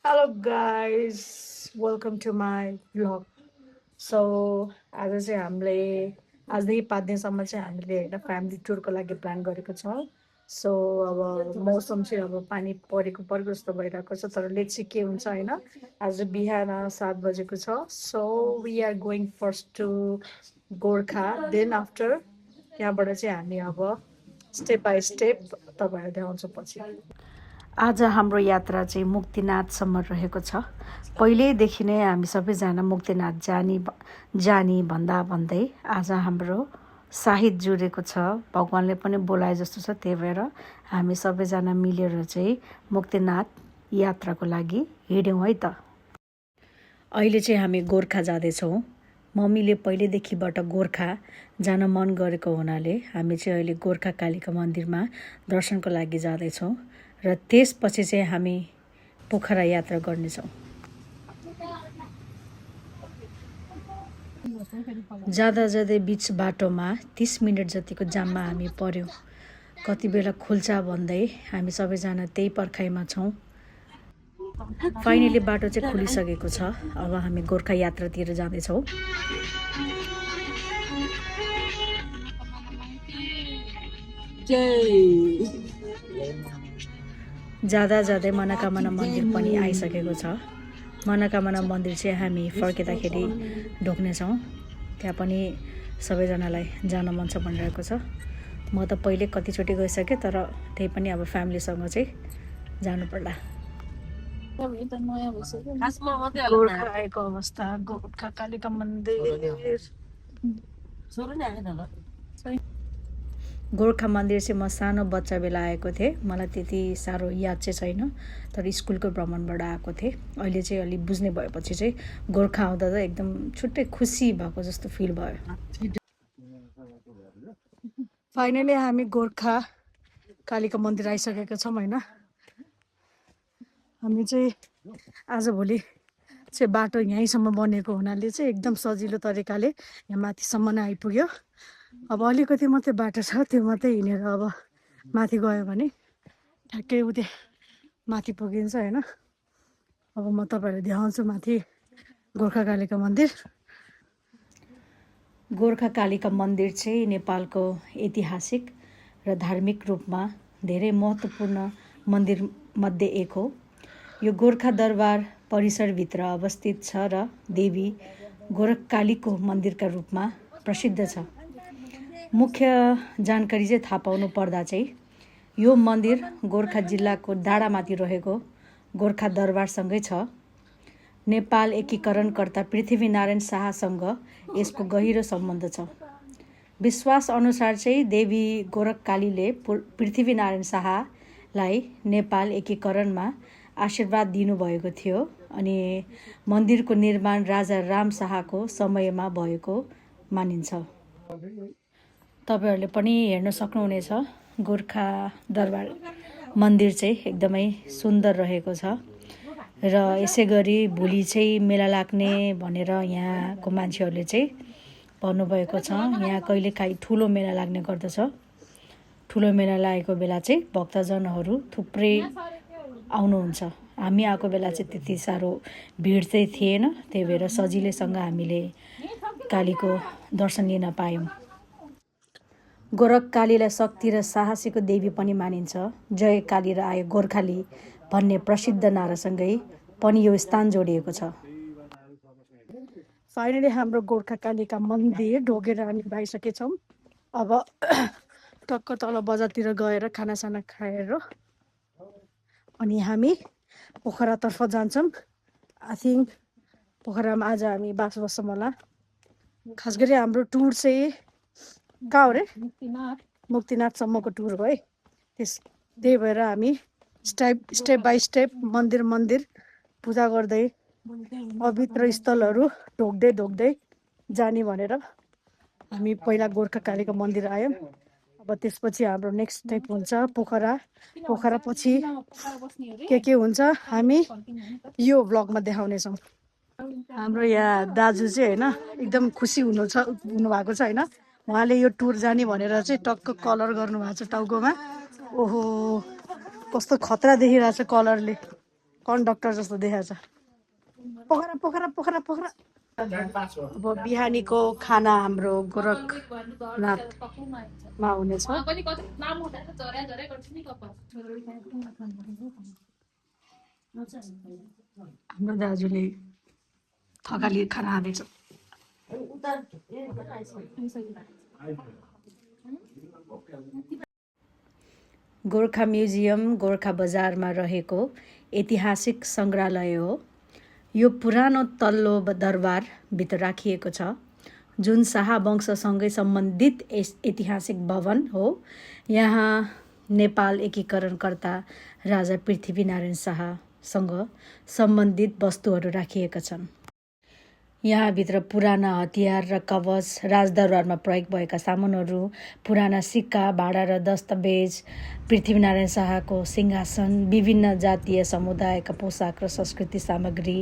Hello guys, welcome to my vlog. So आज चाहिँ हामीले आजदेखि 5 दिनसम्म चाहिँ हामीले होइन फ्यामिली टुरको लागि प्लान गरेको छौँ. सो अब मौसम चाहिँ अब पानी परेको परेको जस्तो भइरहेको छ तर लेट्स सी के हुन्छ होइन. आज बिहान 7 बजेको छ. So we are going first to Gorkha then after त्यहाँबाट चाहिँ हामी अब स्टेप बाई स्टेप तपाईँहरूलाई देखाउँछौँ पछि. आज हाम्रो यात्रा चाहिँ मुक्तिनाथसम्म रहेको छ. पहिल्यैदेखि नै हामी सबैजना मुक्तिनाथ जानी भन्दा भन्दै आज हाम्रो साहिद जुरेको छ. भगवान्ले पनि बोलाए जस्तो छ. त्यही भएर हामी सबैजना मिलेर चाहिँ मुक्तिनाथ यात्राको लागि हिँड्यौँ है त. अहिले चाहिँ हामी गोर्खा जाँदैछौँ. मम्मीले पहिल्यैदेखिबाट गोर्खा जान मन गरेको हुनाले हामी चाहिँ अहिले गोर्खा कालीका मन्दिरमा दर्शनको लागि जाँदैछौँ र त्यसपछि चाहिँ हामी पोखरा यात्रा गर्नेछौँ. जाँदा जाँदै बिच बाटोमा 30 मिनट जतिको जाममा हामी पर्यौँ. कति बेला खुल्छ भन्दै हामी सबैजना त्यही पर्खाइमा छौँ. फाइनली बाटो चाहिँ खुलिसकेको छ. अब हामी गोर्खा यात्रातिर जाँदैछौँ. जाँदा जाँदै मनोकामना मन्दिर पनि आइसकेको छ. मनोकामना मन्दिर चाहिँ हामी फर्किँदाखेरि ढोक्नेछौँ. त्यहाँ पनि सबैजनालाई जान मन छ भनिरहेको छ. म त पहिले कतिचोटि गइसकेँ तर त्यही पनि अब फ्यामिलीसँग चाहिँ जानुपर्ला. गोर्खा आएको अवस्था. गोर्खा कालीका मन्दिर. गोर्खा मन्दिर चाहिँ म सानो बच्चा बेला आएको थिएँ. मलाई त्यति साह्रो याद चाहिँ छैन तर स्कुलको भ्रमणबाट आएको थिएँ. अहिले चाहिँ अलिक बुझ्ने भएपछि चाहिँ गोर्खा आउँदा त एकदम छुट्टै खुसी भएको जस्तो फिल भयो. फाइनली हामी गोर्खा कालीका मन्दिर आइसकेका छौँ होइन. हामी चाहिँ आजभोलि चाहिँ बाटो यहीँसम्म बनेको हुनाले चाहिँ एकदम सजिलो तरिकाले यहाँ माथिसम्म नै आइपुग्यो. अब अलिकति मात्रै बाटो छ. त्यो मात्रै हिँडेर अब माथि गयो भने ठ्याक्कै उतै माथि पुगिन्छ होइन. अब म तपाईँहरूलाई देखाउँछु माथि गोर्खा कालीका मन्दिर. गोर्खा कालीका मन्दिर चाहिँ नेपालको ऐतिहासिक र धार्मिक रूपमा धेरै महत्त्वपूर्ण मन्दिरमध्ये एक हो. यो गोर्खा दरबार परिसरभित्र अवस्थित छ र देवी गोरखकालीको मन्दिरका रूपमा प्रसिद्ध छ. मुख्य जानकारी चाहिँ थाहा पाउनु पर्दा चाहिँ यो मन्दिर गोर्खा जिल्लाको डाँडामाथि रहेको गोर्खा दरबारसँगै छ. नेपाल एकीकरणकर्ता पृथ्वीनारायण शाहसँग यसको गहिरो सम्बन्ध छ. विश्वास अनुसार चाहिँ देवी गोरखकालीले पृथ्वीनारायण शाहलाई नेपाल एकीकरणमा आशीर्वाद दिनुभएको थियो अनि मन्दिरको निर्माण राजा राम शाहको समयमा भएको मानिन्छ. तपाईँहरूले पनि हेर्न सक्नुहुनेछ गोर्खा दरबार मन्दिर चाहिँ एकदमै सुन्दर रहेको छ र यसै गरी भोलि चाहिँ मेला लाग्ने भनेर यहाँको मान्छेहरूले चाहिँ भन्नुभएको छ. यहाँ कहिलेकाहीँ ठुलो मेला लाग्ने गर्दछ. ठुलो मेला लागेको बेला चाहिँ भक्तजनहरू थुप्रै आउनुहुन्छ. हामी आएको बेला चाहिँ त्यति साह्रो भिड चाहिँ थिएन. त्यही भएर सजिलैसँग हामीले कालीको दर्शन लिन पायौँ. गोरखकालीलाई शक्ति र साहसीको देवी पनि मानिन्छ. जय काली र आयो गोर्खाली भन्ने प्रसिद्ध नारासँगै पनि यो स्थान जोडिएको छ. फाइनली हाम्रो गोर्खा कालीका मन्दिर ढोगेर हामी आइसकेछौँ. अब टक्क तल बजारतिर गएर खानासाना खाएर अनि हामी पोखरातर्फ जान्छौँ. आई थिङ्क पोखरामा आज हामी बास बस्छौँ होला. खास गरी हाम्रो टुर चाहिँ कहाँ हो रे? मुक्तिनाथसम्मको टुर हो है. त्यही भएर हामी स्टेप बाई स्टेप मन्दिर पूजा गर्दै पवित्र स्थलहरू ढोक्दै जाने भनेर हामी पहिला गोर्खा कालीको मन्दिर आयौँ. अब त्यसपछि हाम्रो नेक्स्ट स्टेप हुन्छ पोखरा पछि के हुन्छ हामी यो भ्लगमा देखाउनेछौँ. हाम्रो यहाँ दाजु चाहिँ होइन एकदम खुसी हुनुभएको छ होइन. उहाँले यो टुर जाने भनेर चाहिँ टक्क कलर गर्नुभएको छ टाउकोमा. ओहो कस्तो खतरा देखिरहेको छ कलरले. कन्डक्टर जस्तो देखाएको छ पोखरा पोखरा पोखरा पोखरा अब बिहानीको खाना हाम्रो गोरखनाथमा हुनेछ हाम्रो दाजुले थकाली खाना हालेछ गोर्खा म्युजियम गोर्खा बजारमा रहेको ऐतिहासिक सङ्ग्रहालय हो यो पुरानो तल्लो दरबारभित्र राखिएको छ जुन शाह वंशसँगै सम्बन्धित ऐतिहासिक भवन हो यहाँ नेपाल एकीकरणकर्ता राजा पृथ्वीनारायण शाहसँग सम्बन्धित वस्तुहरू राखिएका छन् यहाँभित्र पुराना हतियार र कवच राजदरबारमा प्रयोग भएका सामानहरू पुराना सिक्का भाडा र दस्तावेज पृथ्वीनारायण शाहको सिंहासन विभिन्न जातीय समुदायका पोसाक र संस्कृति सामग्री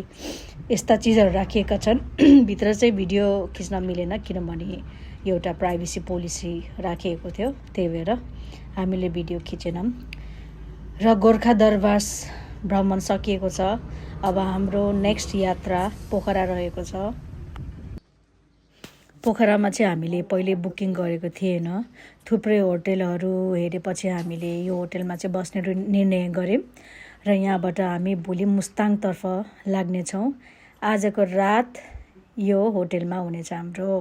यस्ता चिजहरू राखिएका छन् भित्र चाहिँ भिडियो खिच्न मिलेन किनभने एउटा प्राइभेसी पोलिसी राखिएको थियो त्यही भएर हामीले भिडियो खिचेनौँ र गोर्खा दरबार भ्रमण सकिएको छ अब हाम्रो नेक्स्ट यात्रा पोखरा रहेको छ पोखरामा चाहिँ हामीले पहिले बुकिङ गरेको थिएन थुप्रै होटलहरू हेरेपछि हामीले यो होटलमा चाहिँ बस्ने निर्णय गर्यौँ र यहाँबाट हामी भोलि मुस्ताङतर्फ लाग्नेछौँ आजको रात यो होटलमा हुनेछ हाम्रो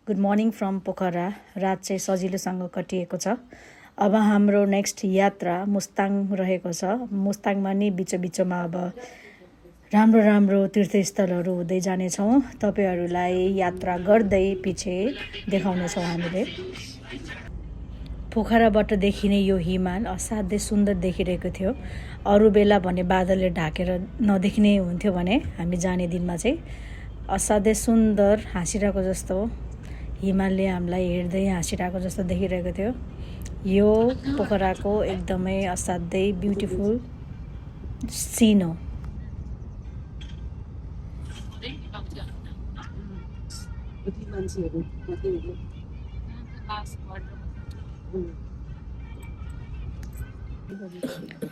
गुड मर्निङ फ्रम पोखरा रात चाहिँ सजिलोसँग कटिएको छ अब हाम्रो नेक्स्ट यात्रा मुस्ताङ रहेको छ मुस्ताङमा नि बिचमा अब राम्रो राम्रो तीर्थस्थलहरू हुँदै जानेछौँ तपाईहरूलाई यात्रा गर्दै पछि देखाउनेछौँ हामीले पोखराबाट देखिने यो हिमाल असाध्यै सुन्दर देखिरहेको थियो अरू बेला भने बादलले ढाकेर नदेख्ने हुन्थ्यो भने हामी जाने दिनमा चाहिँ असाध्यै सुन्दर हाँसिरहेको जस्तो हिमालले हामीलाई हेर्दै हाँसिरहेको जस्तो देखिरहेको थियो यो पोखराको एकदमै असाध्यै ब्युटिफुल सिन हो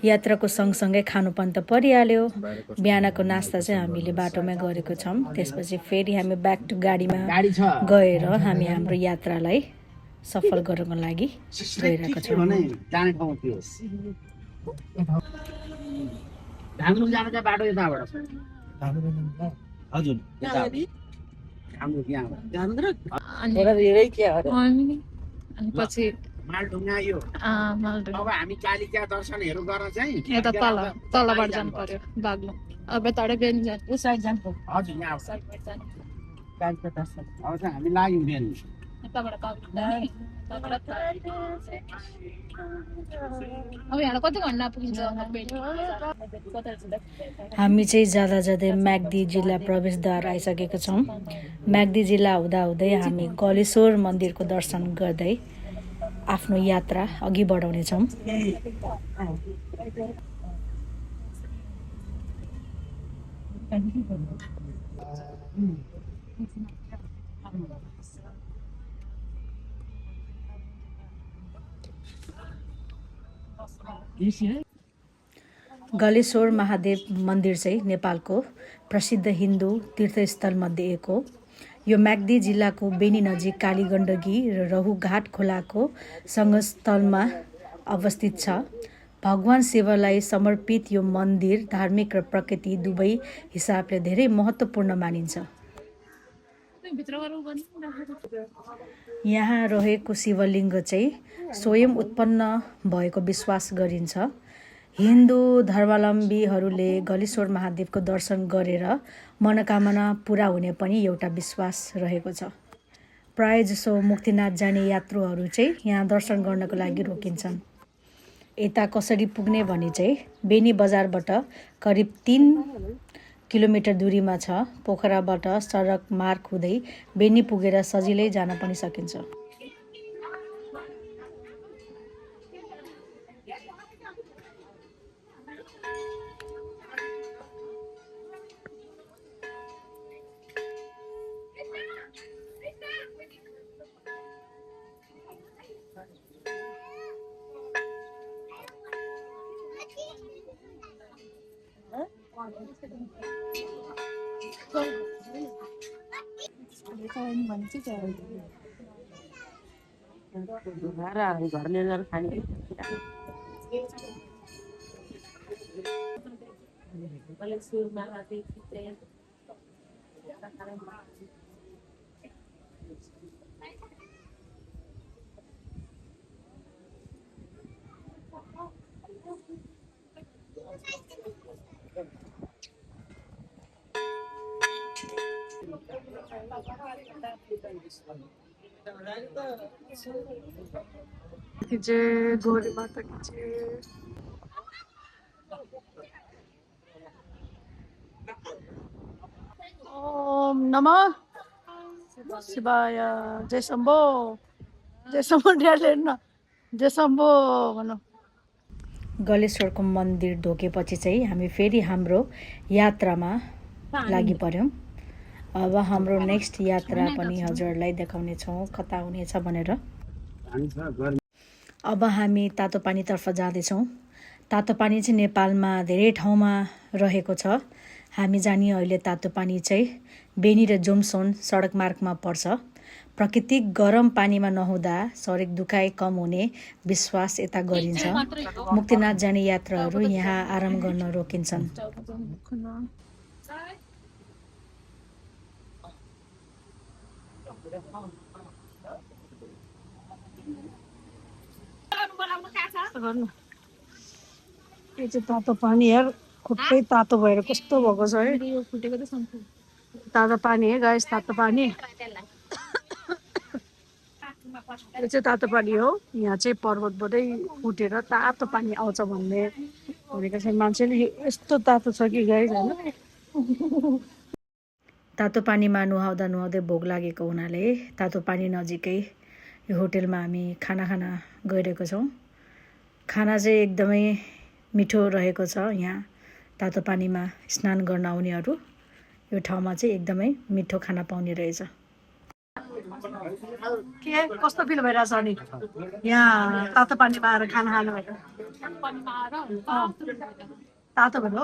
यात्राको सँगसँगै खानुपान त परिहाल्यो बिहानको नास्ता चाहिँ हामीले बाटोमै गरेको छौँ त्यसपछि फेरि हामी ब्याक टु गाडीमा गएर हामी हाम्रो यात्रालाई सफल गर्नको लागि गइरहेको छौँ पछि मालढुङ्गा यो अब हामी कालिका दर्शनहरू गर्न चाहिँ यता तलबाट जानु पर्यो बाग्लुङ अब यताबाट बेनी जानु यो साइड जानु पर्यो हजुर यहाँ कालिका दर्शन अब चाहिँ हामी लाग्यौँ बेनी यताबाट अब यहाँ कति घन्टा पुगिन्छ हामी चाहिँ जाँदै म्याग्दी जिल्ला प्रवेशद्वार आइसकेका छौँ म्याग्दी जिल्ला हुँदै हामी गलेश्वर मन्दिरको दर्शन गर्दै आफ्नो यात्रा अघि बढाउनेछौँ गलेश्वर महादेव मन्दिर चाहिँ नेपालको प्रसिद्ध हिन्दू तीर्थस्थलमध्ये एक हो यो म्याग्दी जिल्लाको बेनी नजिक कालीगण्डकी र रहुघाट खोलाको संगमस्थलमा अवस्थित छ भगवान शिवलाई समर्पित यो मन्दिर धार्मिक र प्रकृति दुवै हिसाबले धेरै महत्त्वपूर्ण मानिन्छ यहाँ रहेको शिवलिङ्ग चाहिँ स्वयं उत्पन्न भएको विश्वास गरिन्छ हिन्दू धर्मावलम्बीहरूले गलेश्वर महादेवको दर्शन गरेर मनोकामना पुरा हुने पनि एउटा विश्वास रहेको छ प्रायःजसो मुक्तिनाथ जाने यात्रुहरू चाहिँ यहाँ दर्शन गर्नको लागि रोकिन्छन् यता कसरी पुग्ने भने चाहिँ बेनी बजारबाट करिब 3 किलोमिटर दूरीमा छ पोखराबाट सडक मार्ग हुँदै बेनी पुगेर सजिलै जान पनि सकिन्छ घर लिएर खाने जय गौरी माता की जय। ओम नमः शिवाय। जय शम्भो, जय शम्भो न, जय शम्भो भनौँ। गलेश्वरको मन्दिर ढोकेपछि चाहिँ हामी फेरि हाम्रो यात्रामा लागि पर्यौँ। अब हाम्रो नेक्स्ट यात्रा पनि हजुरहरूलाई देखाउने छौँ कता हुनेछ भनेर। अब हामी तातोपानीतर्फ जाँदैछौँ। तातोपानी चाहिँ नेपालमा धेरै ठाउँमा रहेको छ। हामी जाने अहिले तातोपानी चाहिँ बेनी र जोमसोन सडक मार्गमा पर्छ। प्राकृतिक गरम पानीमा नहुँदा शरीर दुखाइ कम हुने विश्वास यता गरिन्छ। मुक्तिनाथ जाने यात्राहरू यहाँ आराम गर्न रोकिन्छन्। यो चाहिँ तातो पानी यार, खुट्टै तातो भएर कस्तो भएको छ है। तातो पानी है गाइस, तातो पानी। यो चाहिँ तातो पानी हो। यहाँ चाहिँ पर्वतबाटै फुटेर तातो पानी आउँछ भन्ने भनेको चाहिँ मान्छेले यस्तो तातो छ कि गाइस होइन। तातो पानीमा नुहाउँदा नुहाउँदै भोक लागेको हुनाले तातो पानी नजिकै यो होटेलमा हामी खाना खान गइरहेको छौँ। खाना चाहिँ एकदमै मिठो रहेको छ। यहाँ तातो पानीमा स्नान गर्न आउनेहरू यो ठाउँमा चाहिँ एकदमै मिठो खाना पाउने रहेछ। के कस्तो फिल भइरहेछ अनि यहाँ तातो पानीमा आएर खाना खानु भएर? तातो भयो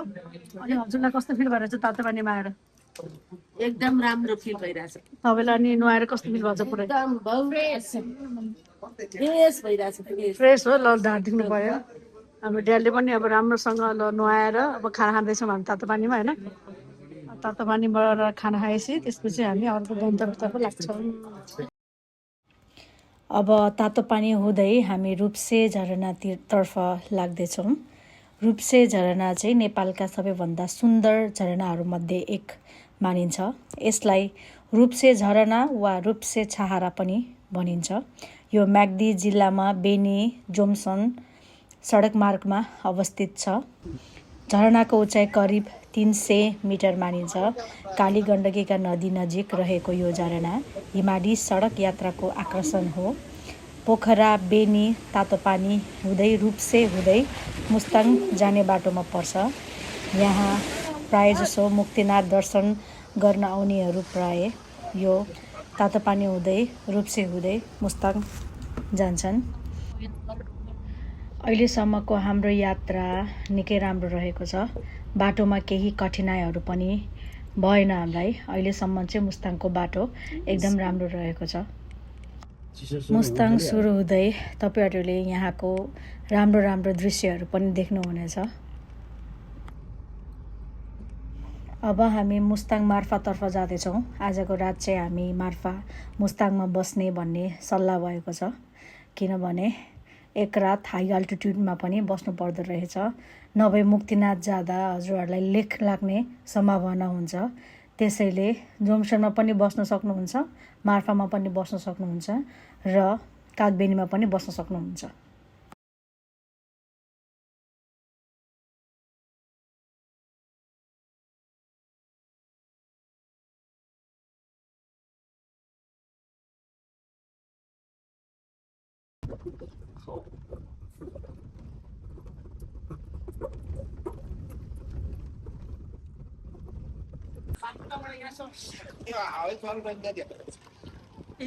अनि हजुरलाई कस्तो फिल भइरहेछ तातो पानीमा आएर? एकदम राम्रो फिल भइरहेछ। तपाईँलाई अनि नुहाएर कस्तो फिल भएको छ? पुरै फ्रेस भइरहेछ। फ्रेस हो। ल ढाड दिनु पऱ्यो। हाम्रो ड्याडले पनि अब राम्रोसँग ल नुहाएर अब खाना खाँदैछौँ हामी तातो पानीमा होइन। तातो पानीबाट खाना खाएपछि त्यसपछि हामी अर्को गन्तव्यतर्फ लाग्छौँ। अब तातो पानी हुँदै हामी रूप्से झरनातर्फ लाग्दैछौँ। रूप्से झरना चाहिँ नेपालका सबैभन्दा सुन्दर झरनाहरूमध्ये एक मानिन्छ। यसलाई रूप्से झरना वा रूप्से छहारा पनि भनिन्छ। यो म्याग्दी जिल्लामा बेनी जोमसन सडक मार्गमा अवस्थित छ। झरनाको उचाइ करिब 300 मिटर मानिन्छ। काली गण्डकीका नदी नजिक रहेको यो झरना हिमाली सडक यात्राको आकर्षण हो। पोखरा बेनी तातोपानी हुँदै रूप्से हुँदै मुस्ताङ जाने बाटोमा पर्छ। यहाँ प्रायजसो मुक्तिनाथ दर्शन गर्न आउनेहरू प्राय यो तातोपानी हुँदै रूप्से हुँदै मुस्ताङ जान्छन्। अहिलेसम्मको हाम्रो यात्रा निकै राम्रो रहेको छ। बाटोमा केही कठिनाइहरू पनि भएन हामीलाई। अहिलेसम्म चाहिँ मुस्ताङको बाटो एकदम राम्रो रहेको छ। मुस्ताङ सुरु हुँदै तपाईँहरूले यहाँको राम्रो राम्रो दृश्यहरू पनि देख्नुहुनेछ। अब हामी मुस्ताङ मार्फातर्फ जाँदैछौँ। आजको रात चाहिँ हामी मार्फा मुस्ताङमा बस्ने भन्ने सल्लाह भएको छ। किनभने एक रात हाई अल्टिट्युडमा पनि बस्नु पर्दो रहेछ। नभए मुक्तिनाथ जाँदा हजुरहरूलाई लेख लाग्ने सम्भावना हुन्छ। त्यसैले जोमसनमा पनि बस्न सक्नुहुन्छ, मार्फामा पनि बस्न सक्नुहुन्छ र कागबेनीमा पनि बस्न सक्नुहुन्छ।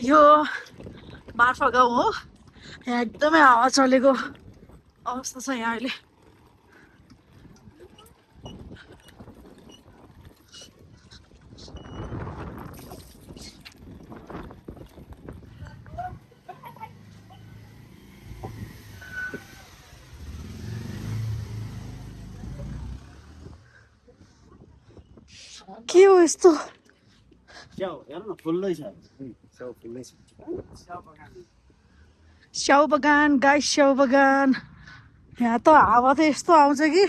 यो मार्फा गाउँ हो। यहाँ एकदमै हावा चलेको अवस्था छ यहाँ अहिले। के हो यस्तो स्याउ बगान गाइस स्याउ बगान यहाँ त हावा त यस्तो आउँछ कि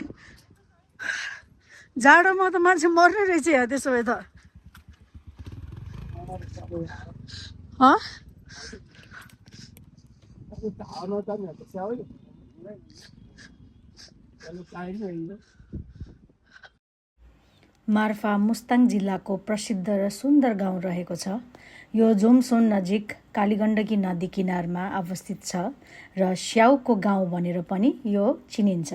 जाडोमा त मान्छे मर्ने रहेछ यहाँ त्यसो भए त मार्फा मुस्ताङ जिल्लाको प्रसिद्ध र सुन्दर गाउँ रहेको छ। यो जोमसोन नजिक कालीगण्डकी नदी किनारमा अवस्थित छ र स्याउको गाउँ भनेर पनि यो चिनिन्छ।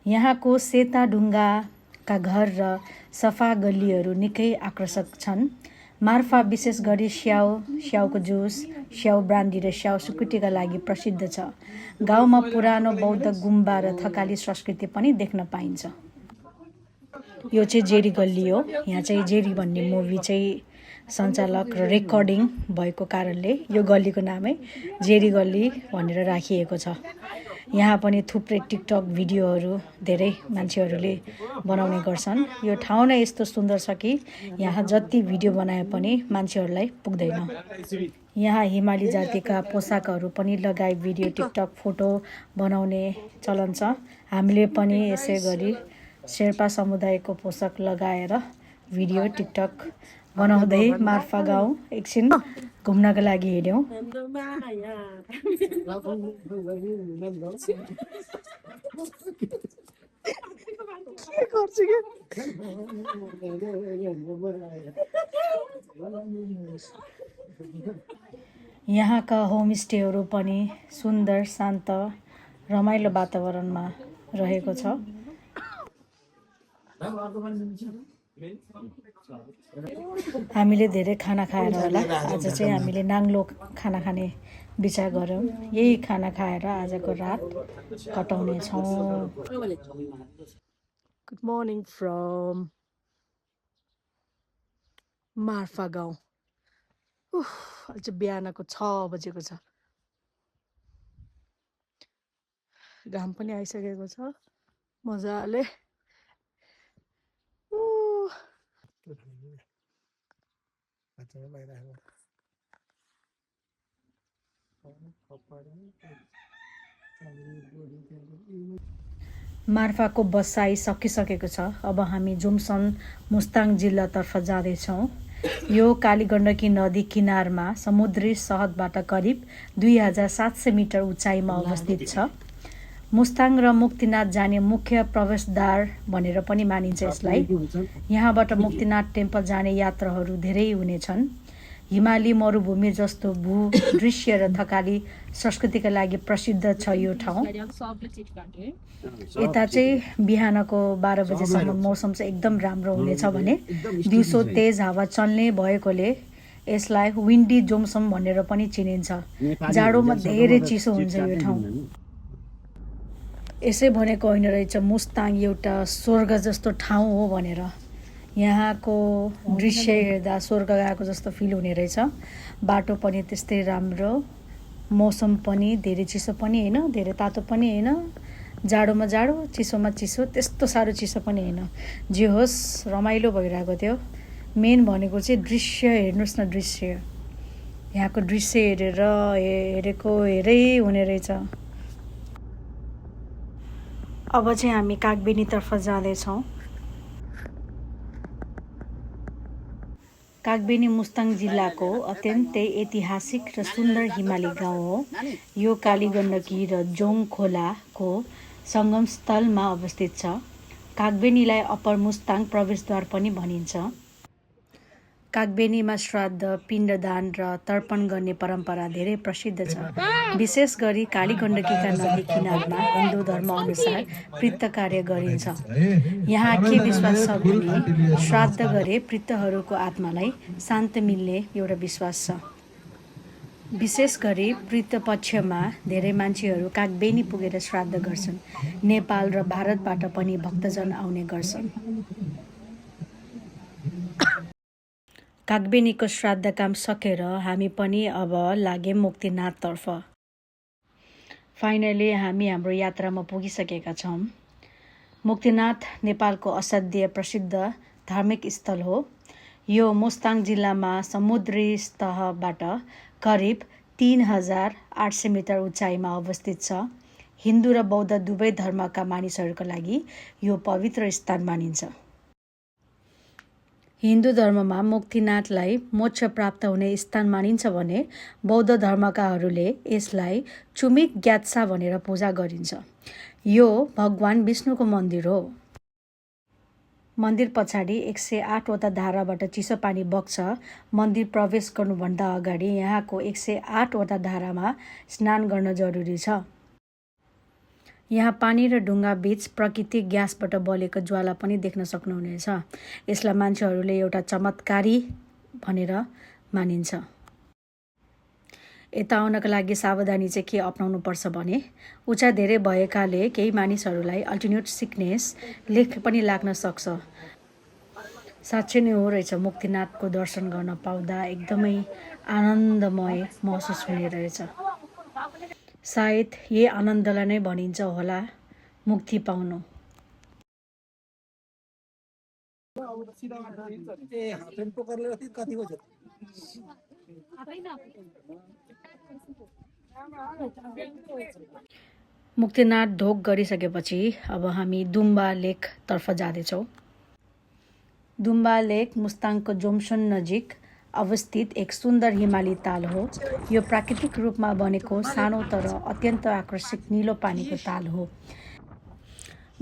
यहाँको सेता ढुङ्गाका घर र सफा गल्लीहरू निकै आकर्षक छन्। मार्फा विशेष गरी स्याउको जुस, स्याउ ब्रान्डी र स्याउ सुकुटीका लागि प्रसिद्ध छ। गाउँमा पुरानो बौद्ध गुम्बा र थकाली संस्कृति पनि देख्न पाइन्छ। यो चाहिँ जेरी गल्ली हो। यहाँ चाहिँ जेरी भन्ने मुभी चाहिँ सञ्चालक र रेकर्डिङ भएको कारणले यो गल्लीको नामै जेरी गल्ली भनेर राखिएको छ। यहाँ पनि थुप्रै टिकटक भिडियोहरू धेरै मान्छेहरूले बनाउने गर्छन्। यो ठाउँ नै यस्तो सुन्दर छ कि यहाँ जति भिडियो बनाए पनि मान्छेहरूलाई पुग्दैन। यहाँ हिमाली जातिका पोसाकहरू पनि लगाई भिडियो टिकटक फोटो बनाउने चलन छ। हामीले पनि यसै गरी शेर्पा समुदायको पोसाक लगाएर भिडियो टिकटक बनाउँदै मार्फा गाउँ एकछिन घुम्नका लागि हिँड्यौँ। यहाँका होमस्टेहरू पनि सुन्दर, शान्त, रमाइलो वातावरणमा रहेको छ। हामीले धेरै खाना खाएर होला। आज चाहिँ हामीले नाङ्लो खाना खाने विचार गऱ्यौँ। यही खाना खाएर आजको रात कटाउने छौँ। गुड मर्निङ फ्रम मार्फा गाउँ। आज बिहानको 6 बजेको छ। घाम पनि आइसकेको छ मजाले। मार्फाको बसाइ सकिसकेको छ। अब हामी जोमसन मुस्ताङ जिल्लातर्फ जाँदैछौँ। यो कालीगण्डकी नदी किनारमा समुद्री सहरबाट करिब 2700 मिटर उचाइमा अवस्थित छ। मुस्ताङ र मुक्तिनाथ जाने मुख्य प्रवेशद्वार भनेर पनि मानिन्छ यसलाई। यहाँबाट मुक्तिनाथ टेम्पल जाने यात्राहरू धेरै हुनेछन्। हिमाली मरुभूमि जस्तो भूदृश्य र थकाली संस्कृतिका लागि प्रसिद्ध छ यो ठाउँ। यता चाहिँ बिहानको 12 बजेसम्म मौसम चाहिँ एकदम राम्रो हुनेछ भने दिउँसो तेज हावा चल्ने भएकोले यसलाई विन्डी जोमसम भनेर पनि चिनिन्छ। जाडोमा धेरै चिसो हुन्छ यो ठाउँ। यसै भनेको होइन रहेछ मुस्ताङ एउटा स्वर्ग जस्तो ठाउँ हो भनेर। यहाँको दृश्य हेर्दा स्वर्ग गएको जस्तो फिल हुने रहेछ। बाटो पनि त्यस्तै राम्रो, मौसम पनि धेरै चिसो पनि होइन, धेरै तातो पनि होइन, जाडोमा जाडो, चिसोमा चिसो, त्यस्तो साह्रो चिसो पनि होइन। जे होस् रमाइलो भइरहेको थियो। मेन भनेको चाहिँ दृश्य हेर्नुहोस् न, दृश्य यहाँको दृश्य हेरेको हेरै हुने रहेछ। अब चाहिँ हामी कागबेनीतर्फ जाँदैछौँ। कागबेनी मुस्ताङ जिल्लाको अत्यन्तै ऐतिहासिक र सुन्दर हिमाली गाउँ हो। यो कालीगण्डकी र जोङ खोलाको सङ्गम स्थलमा अवस्थित छ। कागबेनीलाई अप्पर मुस्ताङ प्रवेशद्वार पनि भनिन्छ। कागबेनीमा श्राद्ध, पिण्डदान र तर्पण गर्ने परम्परा धेरै प्रसिद्ध छ। विशेष गरी कालीगण्डकीका नदी किनारमा हिन्दू धर्मअनुसार पितृ कार्य गरिन्छ। यहाँ के विश्वास छ भने श्राद्ध गरे पितृहरूको आत्मालाई शान्ति मिल्ने एउटा विश्वास छ। विशेष गरी पितृ पक्षमा धेरै मान्छेहरू कागबेनी पुगेर श्राद्ध गर्छन्। नेपाल र भारतबाट पनि भक्तजन आउने गर्छन्। कागबेनीको श्राद्ध काम सकेर हामी पनि अब लाग्यौँ मुक्तिनाथतर्फ। फाइनली हामी हाम्रो यात्रामा पुगिसकेका छौँ। मुक्तिनाथ नेपालको असाध्य प्रसिद्ध धार्मिक स्थल हो। यो मुस्ताङ जिल्लामा समुद्री सतहबाट करिब 3800 मिटर उचाइमा अवस्थित छ। हिन्दू र बौद्ध दुवै धर्मका मानिसहरूका लागि यो पवित्र स्थान मानिन्छ। हिन्दू धर्ममा मुक्तिनाथलाई मोक्ष प्राप्त हुने स्थान मानिन्छ भने बौद्ध धर्मकाहरूले यसलाई चुमिक ग्यात्सा भनेर पूजा गरिन्छ। यो भगवान विष्णुको मन्दिर हो। मन्दिर पछाडि 108 वटा धाराबाट चिसो पानी बग्छ। मन्दिर प्रवेश गर्नुभन्दा अगाडि यहाँको 108 वटा धारामा स्नान गर्न जरुरी छ। यहाँ पानी र ढुङ्गा बीच प्राकृतिक ग्यासबाट बलेको ज्वाला पनि देख्न सक्नुहुनेछ। यसलाई मान्छेहरूले एउटा चमत्कारी भनेर मानिन्छ। यता आउनका लागि सावधानी चाहिँ के अपनाउनु पर्छ भने उचाइ धेरै भएकाले केही मानिसहरूलाई अल्टिट्युड सिकनेस लेख पनि लाग्न सक्छ। साँच्चै नै हो रहेछ, मुक्तिनाथको दर्शन गर्न पाउँदा एकदमै आनन्दमय महसुस हुने रहेछ। सायद यही आनन्दलाई नै भनिन्छ होला मुक्ति पाउनु। मुक्तिनाथ ढोक गरिसकेपछि अब हामी दुम्बा लेकतर्फ जाँदैछौँ। दुम्बा लेक मुस्ताङको जोमसन नजिक अवस्थित एक सुन्दर हिमाली ताल हो। यो प्राकृतिक रूपमा बनेको सानो तर अत्यन्त आकर्षक नीलो पानीको ताल हो।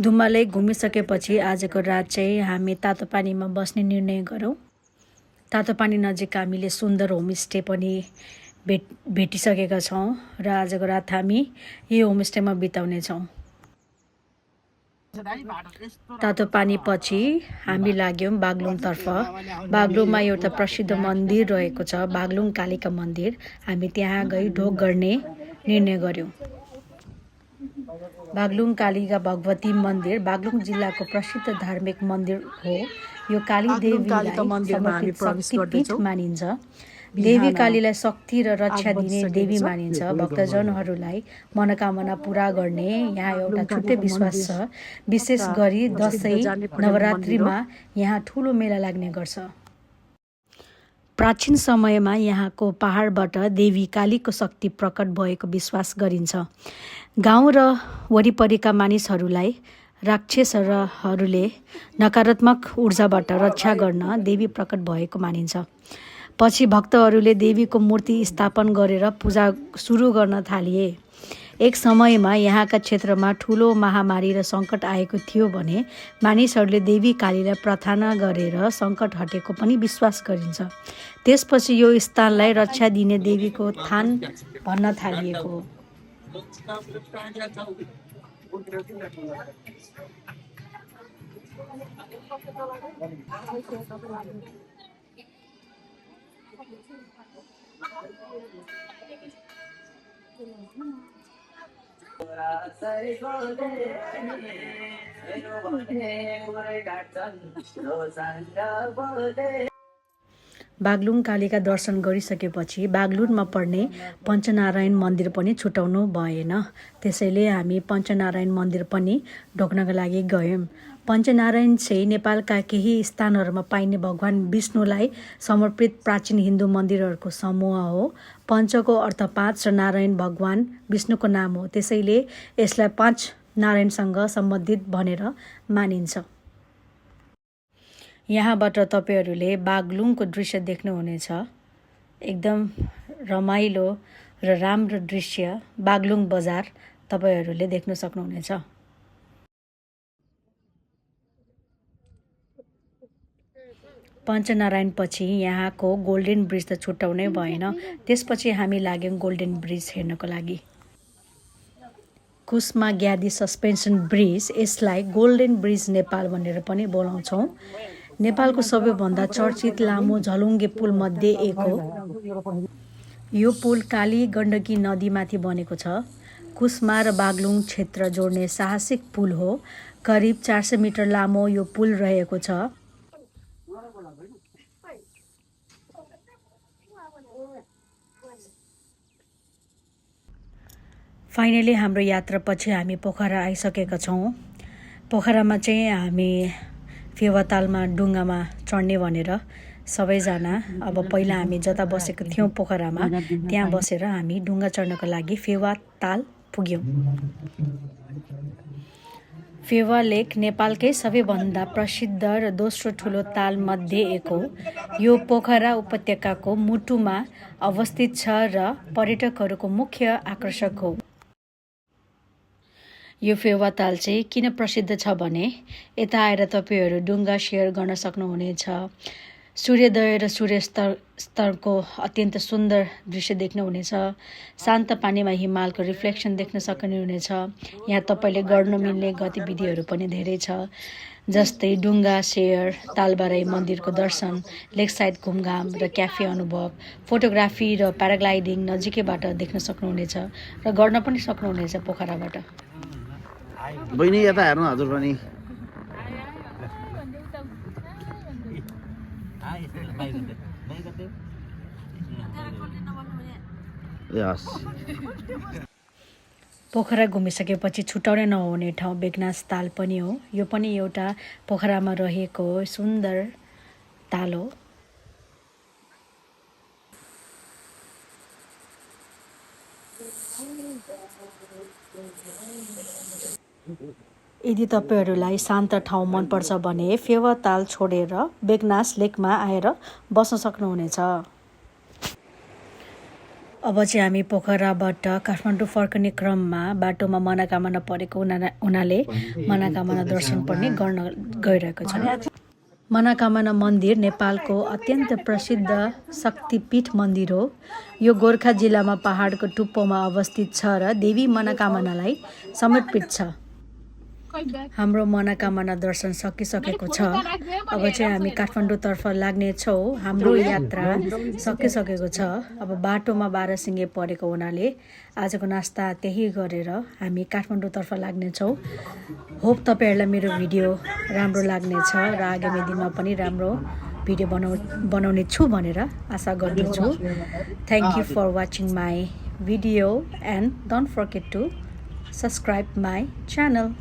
दुम्बा लेक घुमिसकेपछि आजको रात चाहिँ हामी तातो पानीमा बस्ने निर्णय गरौँ। तातो पानी नजिक हामीले सुन्दर होमस्टे पनि भेटिसकेका छौँ र आजको रात हामी यही होमस्टेमा बिताउनेछौँ। तातो पानी पछि हामी लाग्यौँ बागलुङतर्फ। बागलुङमा एउटा प्रसिद्ध मन्दिर रहेको छ, बागलुङ कालिका मन्दिर। हामी त्यहाँ गई ढोक गर्ने निर्णय गर्यौँ। बागलुङ कालिका भगवती मन्दिर बागलुङ जिल्लाको प्रसिद्ध धार्मिक मन्दिर हो। यो काली देवीलाई समर्पित शक्तिपीठ मानिन्छ। देवी कालीलाई शक्ति र रक्षा दिने देवी मानिन्छ। भक्तजनहरूलाई मनोकामना पूरा गर्ने यहाँ एउटा छुट्टै विश्वास छ। विशेष गरी दसैँ नवरात्रिमा यहाँ ठुलो मेला लाग्ने गर्छ। प्राचीन समयमा यहाँको पहाडबाट देवी कालीको शक्ति प्रकट भएको विश्वास गरिन्छ। गाउँ र वरिपरिका मानिसहरूलाई राक्षसहरूले नकारात्मक ऊर्जाबाट रक्षा गर्न देवी प्रकट भएको मानिन्छ। पछि भक्तहरूले देवीको मूर्ति स्थापन गरेर पूजा सुरु गर्न थालिए। एक समयमा यहाँका क्षेत्रमा ठुलो महामारी र सङ्कट आएको थियो भने मानिसहरूले देवी कालीलाई प्रार्थना गरेर सङ्कट हटेको पनि विश्वास गरिन्छ। त्यसपछि यो स्थानलाई रक्षा दिने देवीको थान भन्न थालिएको हो। बागलुङ कालीका दर्शन गरिसकेपछि बागलुङमा पर्ने पञ्चनारायण मन्दिर पनि छुटाउनु भएन। त्यसैले हामी पञ्चनारायण मन्दिर पनि ढोक्नका लागि गयौँ। पञ्चनारायण चाहिँ नेपालका केही स्थानहरूमा पाइने भगवान विष्णुलाई समर्पित प्राचीन हिन्दू मन्दिरहरूको समूह हो। पञ्चको अर्थ 5 र नारायण भगवान विष्णुको नाम हो। त्यसैले यसलाई 5 नारायणसँग सम्बन्धित भनेर मानिन्छ। यहाँबाट तपाईँहरूले बागलुङको दृश्य देख्नुहुनेछ। एकदम रमाइलो र राम्रो दृश्य बागलुङ बजार तपाईँहरूले देख्न सक्नुहुनेछ। पञ्चनारायण पछि यहाँको गोल्डन ब्रिज त छुट्याउनै भएन। त्यसपछि हामी लाग्यौँ गोल्डन ब्रिज हेर्नको लागि। कुस्मा ग्यादी सस्पेन्सन ब्रिज, यसलाई गोल्डन ब्रिज नेपाल भनेर पनि बोलाउँछौँ। नेपालको सबैभन्दा चर्चित लामो झलुङ्गे पुल मध्ये एक हो। यो पुल काली गण्डकी नदीमाथि बनेको छ। कुस्मा र बागलुङ क्षेत्र जोड्ने साहसिक पुल हो। करिब 400 मिटर लामो यो पुल रहेको छ। फाइनली हाम्रो यात्रा पछि हामी पोखरा आइसकेका छौँ। पोखरामा चाहिँ हामी फेवातालमा डुङ्गामा चढ्ने भनेर सबैजना अब पहिला हामी जता बसेको थियौँ पोखरामा त्यहाँ बसेर हामी डुङ्गा चढ्नको लागि फेवाताल पुग्यौँ। फेवा लेक नेपालकै सबैभन्दा प्रसिद्ध र दोस्रो ठुलो तालमध्ये एक हो। यो पोखरा उपत्यकाको मुटुमा अवस्थित छ र पर्यटकहरूको मुख्य आकर्षक हो। यो फेवा ताल चाहिँ किन प्रसिद्ध छ भने यता आएर तपाईँहरू डुङ्गा सेयर गर्न सक्नुहुनेछ। सूर्योदय र सूर्यास्तको अत्यन्त सुन्दर दृश्य देख्नुहुनेछ। शान्त पानीमा हिमालको रिफ्लेक्सन देख्न सक्नुहुनेछ। यहाँ तपाईँले गर्न मिल्ने गतिविधिहरू पनि धेरै छ, जस्तै डुङ्गा सेयर, तालबाराई मन्दिरको दर्शन, लेक साइड घुमघाम र क्याफे अनुभव, फोटोग्राफी र प्याराग्लाइडिङ नजिकैबाट देख्न सक्नुहुनेछ र गर्न पनि सक्नुहुनेछ पोखराबाट। बहिनी यता हेर्नु हजुर पनि। पोखरा घुमिसकेपछि छुटाउनै नहुने ठाउँ बेगनास ताल पनि हो। यो पनि एउटा पोखरामा रहेको सुन्दर ताल हो। यदि तपाईँहरूलाई शान्त ठाउँ मनपर्छ भने फेवा ताल छोडेर बेगनास लेकमा आएर बस्न सक्नुहुनेछ। अब चाहिँ हामी पोखराबाट काठमाडौँ फर्कने क्रममा बाटोमा मनोकामना परेको हुनाले मनोकामना दर्शन पनि गर्न गइरहेको छ। मनोकामना मन्दिर नेपालको अत्यन्त प्रसिद्ध शक्तिपीठ मन्दिर हो। यो गोर्खा जिल्लामा पहाडको टुप्पोमा अवस्थित छ र देवी मनोकामनालाई समर्पित छ। हाम्रो मनोकामना दर्शन सकिसकेको छ। अब चाहिँ हामी काठमाडौँतर्फ लाग्नेछौँ। हाम्रो यात्रा सकिसकेको छ। अब बाटोमा बाह्रसिङ्गे परेको हुनाले आजको नास्ता त्यही गरेर हामी काठमाडौँतर्फ लाग्नेछौँ। होप तपाईँहरूलाई मेरो भिडियो राम्रो लाग्नेछ र आगामी दिनमा पनि राम्रो भिडियो बनाउने छु भनेर आशा गर्दछु। Thank you for watching my video and don't forget to subscribe my channel.